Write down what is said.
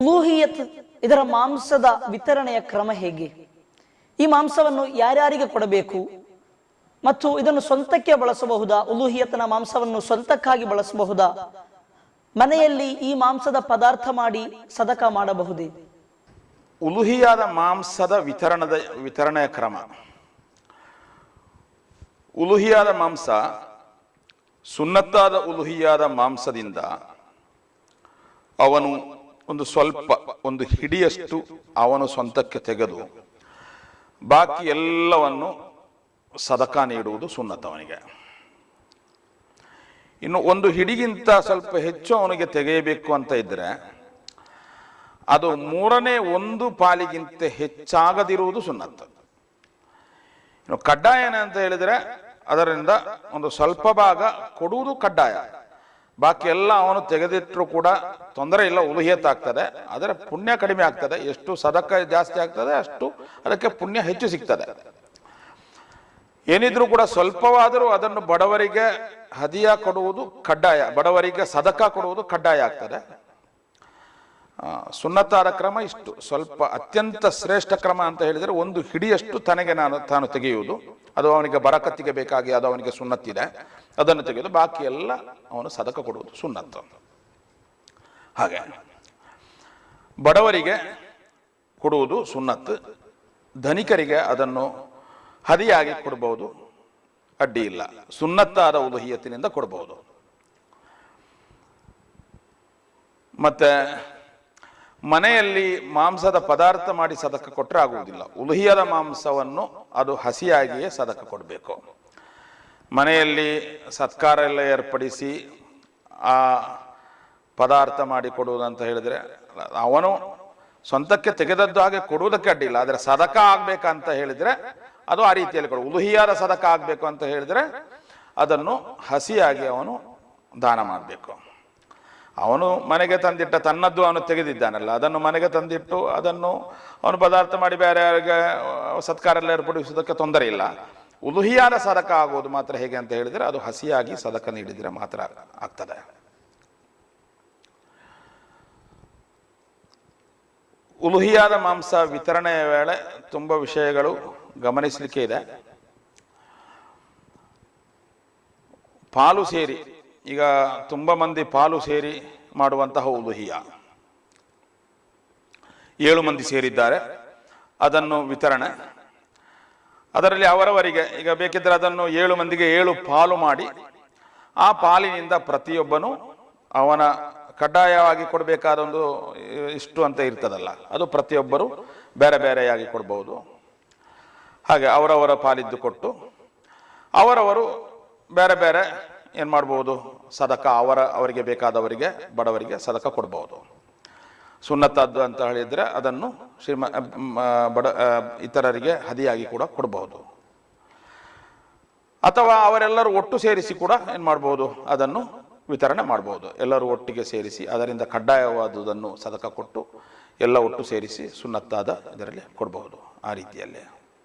ಉಲೂಹಿಯತ್ ಇದರ ಮಾಂಸದ ವಿತರಣೆಯ ಕ್ರಮ ಹೇಗೆ? ಈ ಮಾಂಸವನ್ನು ಯಾರ್ಯಾರಿಗೆ ಕೊಡಬೇಕು ಮತ್ತು ಇದನ್ನು ಸ್ವಂತಕ್ಕೆ ಬಳಸಬಹುದಾ? ಉಲೂಹಿಯತ್ನ ಮಾಂಸವನ್ನು ಸ್ವಂತಕ್ಕಾಗಿ ಬಳಸಬಹುದಾ? ಮನೆಯಲ್ಲಿ ಈ ಮಾಂಸದ ಪದಾರ್ಥ ಮಾಡಿ ಸದಕ ಮಾಡಬಹುದೇ? ಉಲುಹಿಯಾದ ಮಾಂಸದ ವಿತರಣೆಯ ಕ್ರಮ. ಉಲುಹಿಯಾದ ಮಾಂಸ ಸುನ್ನತ್ತಾದ ಉಲುಹಿಯಾದ ಮಾಂಸದಿಂದ ಅವನು ಒಂದು ಹಿಡಿಯಷ್ಟು ಅವನು ಸ್ವಂತಕ್ಕೆ ತೆಗೆದು ಬಾಕಿ ಎಲ್ಲವನ್ನು ಸದಕ ನೀಡುವುದು ಸುನ್ನತ್ ಅವನಿಗೆ. ಇನ್ನು ಒಂದು ಹಿಡಿಗಿಂತ ಸ್ವಲ್ಪ ಹೆಚ್ಚು ಅವನಿಗೆ ತೆಗೆಯಬೇಕು ಅಂತ ಇದ್ರೆ ಅದು 1/3 ಪಾಲಿಗಿಂತ ಹೆಚ್ಚಾಗದಿರುವುದು ಸುನ್ನತ್. ಇನ್ನು ಕಡ್ಡಾಯ ಅಂತ ಹೇಳಿದ್ರೆ ಅದರಿಂದ ಒಂದು ಸ್ವಲ್ಪ ಭಾಗ ಕೊಡುವುದು ಕಡ್ಡಾಯ, ಬಾಕಿ ಎಲ್ಲ ಅವನು ತೆಗೆದಿಟ್ಟರು ಕೂಡ ತೊಂದರೆ ಇಲ್ಲ, ಉಲುಹಿಯತ್ ಆಗ್ತದೆ. ಅದರ ಪುಣ್ಯ ಕಡಿಮೆ ಆಗ್ತದೆ. ಎಷ್ಟು ಸದಕ ಜಾಸ್ತಿ ಆಗ್ತದೆ ಅಷ್ಟು ಅದಕ್ಕೆ ಪುಣ್ಯ ಹೆಚ್ಚು ಸಿಗ್ತದೆ. ಏನಿದ್ರೂ ಕೂಡ ಸ್ವಲ್ಪವಾದರೂ ಅದನ್ನು ಬಡವರಿಗೆ ಹದಿಯ ಕೊಡುವುದು ಕಡ್ಡಾಯ, ಬಡವರಿಗೆ ಸದಕ ಕೊಡುವುದು ಕಡ್ಡಾಯ ಆಗ್ತದೆ. ಸುನ್ನತಾದ ಕ್ರಮ ಇಷ್ಟು. ಸ್ವಲ್ಪ ಅತ್ಯಂತ ಶ್ರೇಷ್ಠ ಕ್ರಮ ಅಂತ ಹೇಳಿದರೆ ಒಂದು ಹಿಡಿಯಷ್ಟು ತಾನು ತೆಗೆಯುವುದು. ಅದು ಅವನಿಗೆ ಬರಕತ್ತಿಗೆ ಬೇಕಾಗಿ ಅದು ಅವನಿಗೆ ಸುನ್ನತ್ತಿದೆ, ಅದನ್ನು ತೆಗೆದು ಬಾಕಿ ಎಲ್ಲ ಅವನು ಸದಕ ಕೊಡುವುದು ಸುನ್ನತ್ತು. ಹಾಗೆ ಬಡವರಿಗೆ ಕೊಡುವುದು ಸುನ್ನತ್ತು, ಧನಿಕರಿಗೆ ಅದನ್ನು ಹದಿಯಾಗಿ ಕೊಡಬಹುದು, ಅಡ್ಡಿ ಇಲ್ಲ. ಸುನ್ನತ್ತಾದ ಉಲುಹಿಯತ್ತಿನಿಂದ ಕೊಡಬಹುದು. ಮತ್ತೆ ಮನೆಯಲ್ಲಿ ಮಾಂಸದ ಪದಾರ್ಥ ಮಾಡಿ ಸದಕ ಕೊಟ್ಟರೆ ಆಗುವುದಿಲ್ಲ. ಉಲುಹಿಯದ ಮಾಂಸವನ್ನು ಅದು ಹಸಿಯಾಗಿಯೇ ಸದಕ ಕೊಡಬೇಕು. ಮನೆಯಲ್ಲಿ ಸತ್ಕಾರ ಎಲ್ಲ ಏರ್ಪಡಿಸಿ ಆ ಪದಾರ್ಥ ಮಾಡಿ ಕೊಡುವುದಂತ ಹೇಳಿದ್ರೆ ಅವನು ಸ್ವಂತಕ್ಕೆ ತೆಗೆದದ್ದು ಹಾಗೆ ಕೊಡುವುದಕ್ಕೆ ಅಡ್ಡಿಲ್ಲ. ಆದರೆ ಸದಕ ಆಗ್ಬೇಕಂತ ಹೇಳಿದ್ರೆ ಅದು ಆ ರೀತಿಯಲ್ಲಿ ಕೊಡು. ಉಲುಹಿಯಾದ ಸದಕ ಆಗ್ಬೇಕು ಅಂತ ಹೇಳಿದ್ರೆ ಅದನ್ನು ಹಸಿಯಾಗಿ ಅವನು ದಾನ ಮಾಡಬೇಕು. ಅವನು ಮನೆಗೆ ತಂದಿಟ್ಟ ತನ್ನದ್ದು ಅವನು ತೆಗೆದಿದ್ದಾನಲ್ಲ, ಅದನ್ನು ಮನೆಗೆ ತಂದಿಟ್ಟು ಅದನ್ನು ಅವನು ಪದಾರ್ಥ ಮಾಡಿ ಬೇರೆ ಯಾರಿಗೆ ಸತ್ಕಾರ ಎಲ್ಲ ಏರ್ಪಡಿಸುವುದಕ್ಕೆ ತೊಂದರೆ ಇಲ್ಲ. ಉಲುಹಿಯಾದ ಸದಕ ಆಗುವುದು ಮಾತ್ರ ಹೇಗೆ ಅಂತ ಹೇಳಿದ್ರೆ ಅದು ಹಸಿಯಾಗಿ ಸದಕ ನೀಡಿದರೆ ಮಾತ್ರ ಆಗ್ತದೆ. ಉಲುಹಿಯಾದ ಮಾಂಸ ವಿತರಣೆಯ ವೇಳೆ ತುಂಬ ವಿಷಯಗಳು ಗಮನಿಸಲಿಕ್ಕೆ ಇದೆ. ಪಾಲು ಸೇರಿ, ಈಗ ತುಂಬ ಮಂದಿ ಪಾಲು ಸೇರಿ ಮಾಡುವಂತಹ ಉಲುಹಿಯ, 7 ಮಂದಿ ಸೇರಿದ್ದಾರೆ, ಅದನ್ನು ವಿತರಣೆ ಅದರಲ್ಲಿ ಅವರವರಿಗೆ ಈಗ ಬೇಕಿದ್ರೆ ಅದನ್ನು 7 ಮಂದಿಗೆ 7 ಪಾಲು ಮಾಡಿ ಆ ಪಾಲಿನಿಂದ ಪ್ರತಿಯೊಬ್ಬನು ಅವನ ಕಡ್ಡಾಯವಾಗಿ ಕೊಡಬೇಕಾದ ಒಂದು ಇಷ್ಟು ಅಂತ ಇರ್ತದಲ್ಲ, ಅದು ಪ್ರತಿಯೊಬ್ಬರು ಬೇರೆ ಬೇರೆಯಾಗಿ ಕೊಡ್ಬೋದು. ಹಾಗೆ ಅವರವರ ಪಾಲಿದ್ದು ಕೊಟ್ಟು ಅವರವರು ಬೇರೆ ಬೇರೆ ಏನು ಮಾಡ್ಬೋದು, ಸದಕ ಅವರಿಗೆ ಬೇಕಾದವರಿಗೆ ಬಡವರಿಗೆ ಸದಕ ಕೊಡ್ಬೋದು. ಸುನ್ನತ್ತದ್ದು ಅಂತ ಹೇಳಿದರೆ ಅದನ್ನು ಇತರರಿಗೆ ಹದಿಯಾಗಿ ಕೂಡ ಕೊಡಬಹುದು. ಅಥವಾ ಅವರೆಲ್ಲರೂ ಒಟ್ಟು ಸೇರಿಸಿ ಕೂಡ ಏನು ಮಾಡ್ಬೋದು, ಅದನ್ನು ವಿತರಣೆ ಮಾಡ್ಬೋದು. ಎಲ್ಲರೂ ಒಟ್ಟಿಗೆ ಸೇರಿಸಿ ಅದರಿಂದ ಕಡ್ಡಾಯವಾದುದನ್ನು ಸದಕ ಕೊಟ್ಟು ಎಲ್ಲ ಒಟ್ಟು ಸೇರಿಸಿ ಸುನ್ನತ್ತಾದ ಇದರಲ್ಲಿ ಕೊಡಬಹುದು. ಆ ರೀತಿಯಲ್ಲೇ